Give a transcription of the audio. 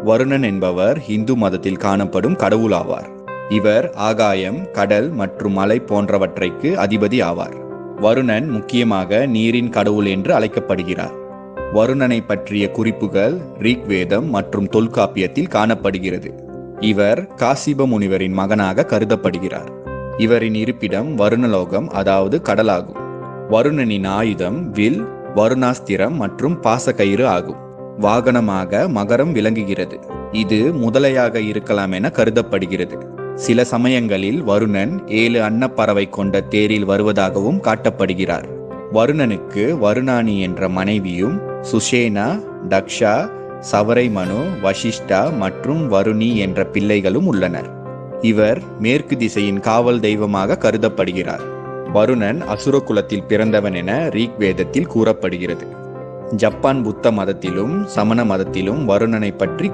வருணன் என்பவர் இந்து மதத்தில் காணப்படும் கடவுள் ஆவார். இவர் ஆகாயம், கடல் மற்றும் மலை போன்றவற்றைக்கு அதிபதி ஆவார். வருணன் முக்கியமாக நீரின் கடவுள் என்று அழைக்கப்படுகிறார். வருணனை பற்றிய குறிப்புகள் ரிக்வேதம் மற்றும் தொல்காப்பியத்தில் காணப்படுகிறது. இவர் காசிப முனிவரின் மகனாக கருதப்படுகிறார். இவரின் இருப்பிடம் வருணலோகம், அதாவது கடலாகும். வருணனின் ஆயுதம் வில், வருணாஸ்திரம் மற்றும் பாசக்கயிறு ஆகும். வாகனமாக மகரம் விளங்குகிறது. இது முதலையாக இருக்கலாம் என கருதப்படுகிறது. சில சமயங்களில் வருணன் 7 அன்னப்பறவை கொண்ட தேரில் வருவதாகவும் காட்டப்படுகிறார். வருணனுக்கு வருணானி என்ற மனைவியும் சுஷேனா, தக்ஷா, சவரைமனு, வசிஷ்டா மற்றும் வருணி என்ற பிள்ளைகளும் உள்ளனர். இவர் மேற்கு திசையின் காவல் தெய்வமாக கருதப்படுகிறார். வருணன் அசுர குலத்தில் பிறந்தவன் என ரிக்வேதத்தில் கூறப்படுகிறது. ஜப்பான் புத்த மதத்திலும் சமண மதத்திலும் வருணனை பற்றி